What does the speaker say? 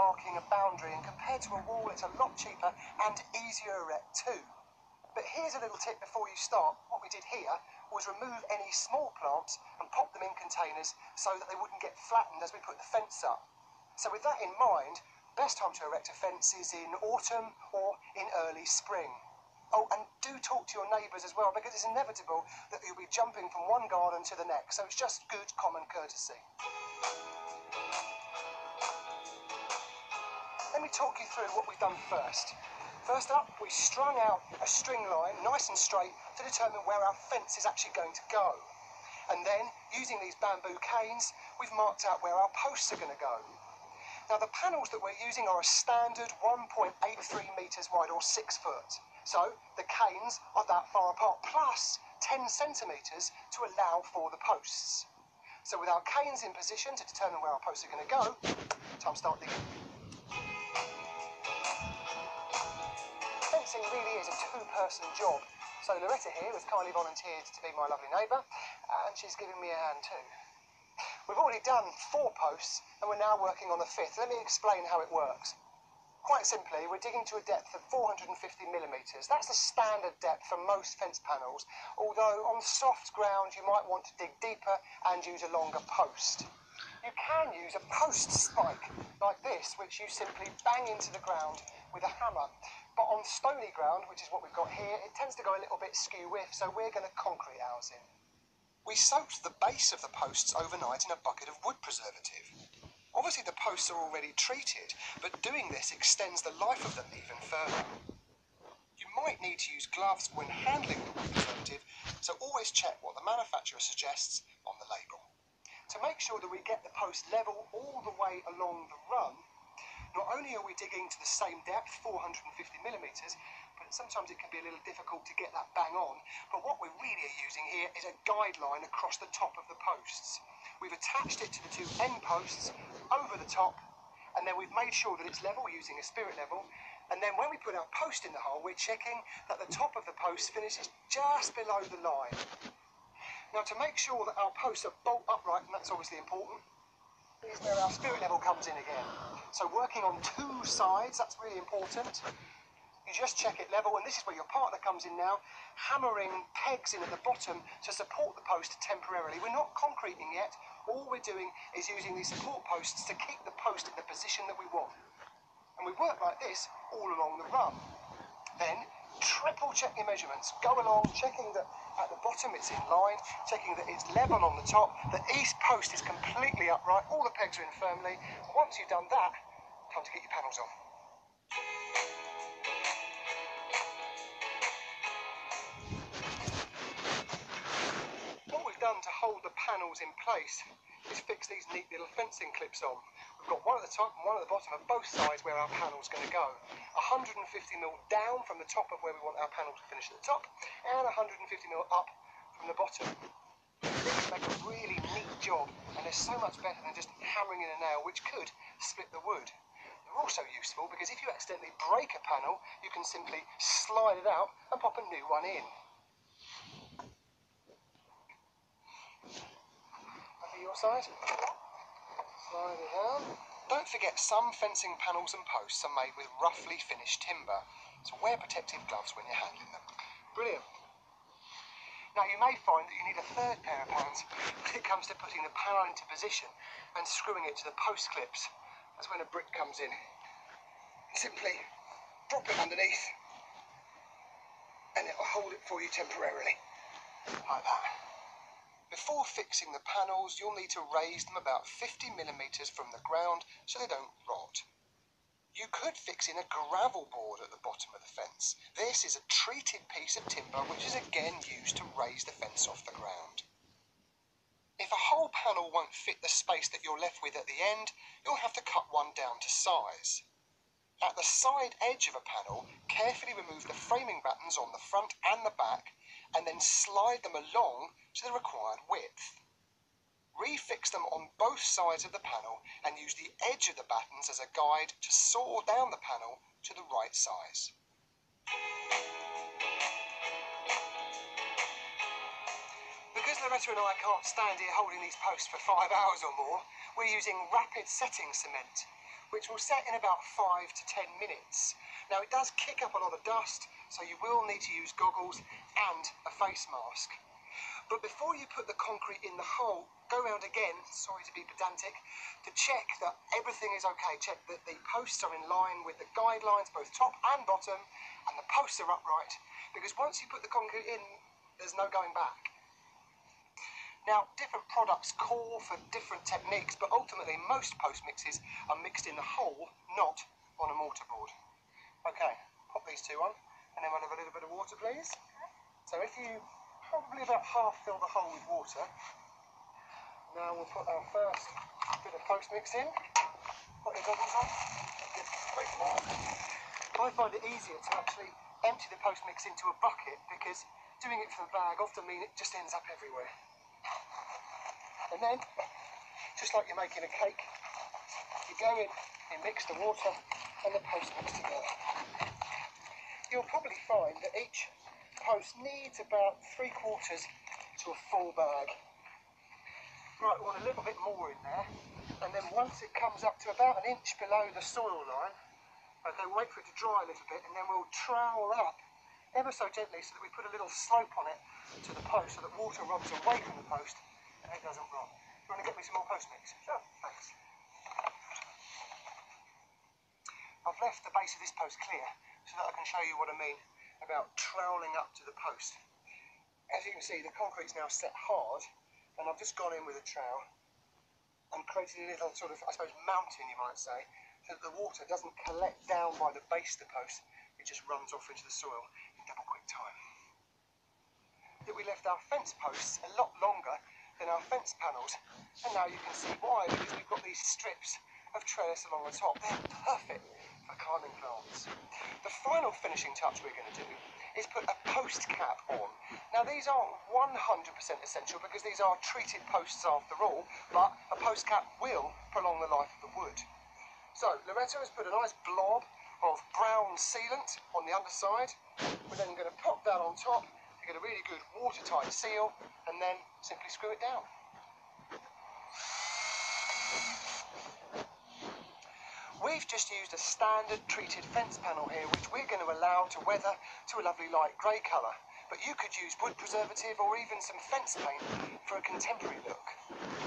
marking a boundary, and compared to a wall, it's a lot cheaper and easier to erect too. But here's a little tip before you start. What we did here was remove any small plants and pop them in containers so that they wouldn't get flattened as we put the fence up. So with that in mind, best time to erect a fence is in autumn or in early spring. Oh, and do talk to your neighbours as well, because it's inevitable that you'll be jumping from one garden to the next, so it's just good common courtesy. Let me talk you through what we've done first. First up, we strung out a string line nice and straight to determine where our fence is actually going to go. And then, using these bamboo canes, we've marked out where our posts are going to go. Now, the panels that we're using are a standard 1.83 metres wide or 6 foot. So, the canes are that far apart, plus 10 centimetres to allow for the posts. So with our canes in position to determine where our posts are going to go, time to start digging. Fencing really is a two-person job. So Loretta here has kindly volunteered to be my lovely neighbour, and she's giving me a hand too. We've already done 4 posts, and we're now working on the 5th. Let me explain how it works. Quite simply, we're digging to a depth of 450 millimetres. That's the standard depth for most fence panels, although on soft ground you might want to dig deeper and use a longer post. You can use a post spike like this, which you simply bang into the ground with a hammer. But on stony ground, which is what we've got here, it tends to go a little bit skew-whiff, so we're going to concrete ours in. We soaked the base of the posts overnight in a bucket of wood preservative. Obviously the posts are already treated, but doing this extends the life of them even further. You might need to use gloves when handling the wood preservative, so always check what the manufacturer suggests on the label. To make sure that we get the post level all the way along the run, not only are we digging to the same depth, 450 millimetres, but sometimes it can be a little difficult to get that bang on, but what we're really using here is a guideline across the top of the posts. We've attached it to the 2 end posts over the top, and then we've made sure that it's level using a spirit level, and then when we put our post in the hole, we're checking that the top of the post finishes just below the line. Now, to make sure that our posts are bolt upright, and that's obviously important, is where our spirit level comes in again. So working on 2 sides, that's really important. You just check it level, and this is where your partner comes in now, hammering pegs in at the bottom to support the post temporarily. We're not concreting yet. All we're doing is using these support posts to keep the post in the position that we want. And we work like this all along the run. Then, triple check your measurements. Go along, checking that at the bottom it's in line, checking that it's level on the top, that each post is completely upright, all the pegs are in firmly. Once you've done that, time to get your panels on. To hold the panels in place is fix these neat little fencing clips on. We've got one at the top and one at the bottom of both sides where our panel's going to go. 150mm down from the top of where we want our panel to finish at the top, and 150mm up from the bottom. These make a really neat job, and they're so much better than just hammering in a nail, which could split the wood. They're also useful because if you accidentally break a panel, you can simply slide it out and pop a new one in. Your side, slide it down. Don't forget, some fencing panels and posts are made with roughly finished timber, so wear protective gloves when you're handling them. Brilliant. Now you may find that you need a 3rd pair of hands when it comes to putting the panel into position and screwing it to the post clips. That's when a brick comes in. Simply drop it underneath and it'll hold it for you temporarily, like that. Before fixing the panels, you'll need to raise them about 50mm from the ground so they don't rot. You could fix in a gravel board at the bottom of the fence. This is a treated piece of timber which is again used to raise the fence off the ground. If a whole panel won't fit the space that you're left with at the end, you'll have to cut one down to size. At the side edge of a panel, carefully remove the framing battens on the front and the back, and then slide them along to the required width. Refix them on both sides of the panel and use the edge of the battens as a guide to saw down the panel to the right size. Because Loretta and I can't stand here holding these posts for 5 hours or more, we're using rapid setting cement. which will set in about 5 to 10 minutes. Now it does kick up a lot of dust, so you will need to use goggles and a face mask. But before you put the concrete in the hole, go round again, sorry to be pedantic, to check that everything is okay. Check that the posts are in line with the guidelines, both top and bottom, and the posts are upright. Because once you put the concrete in, there's no going back. Now, different products call for different techniques, but ultimately most post mixes are mixed in the hole, not on a mortar board. Okay, pop these two on, and then we'll have a little bit of water, please. So if you probably about half fill the hole with water. Now we'll put our first bit of post mix in. Put your goggles on. I find it easier to actually empty the post mix into a bucket because doing it from the bag often means it just ends up everywhere. And then, just like you're making a cake, you go in and mix the water and the post mix together. You'll probably find that each post needs about 3/4 to a full bag. Right, we want a little bit more in there, and then once it comes up to about 1 inch below the soil line, okay, we'll wait for it to dry a little bit, and then we'll trowel up ever so gently so that we put a little slope on it to the post so that water runs away from the post and it doesn't rot. You want to get me some more post mix? Sure. Thanks. I've left the base of this post clear so that I can show you what I mean about troweling up to the post. As you can see, the concrete's now set hard, and I've just gone in with a trowel and created a little sort of, I suppose, mountain, you might say, so that the water doesn't collect down by the base of the post, it just runs off into the soil in double quick time. That we left our fence posts a lot longer than our fence panels, and now you can see why, because we've got these strips of trellis along the top. They're perfect for climbing plants. The final finishing touch we're going to do is put a post cap on. Now these aren't 100% essential because these are treated posts after all, but a post cap will prolong the life of the wood. So Loretta has put a nice blob of brown sealant on the underside. We're then going to pop that on top to get a really good watertight seal and then simply screw it down. We've just used a standard treated fence panel here, which we're going to allow to weather to a lovely light grey colour. But you could use wood preservative or even some fence paint for a contemporary look.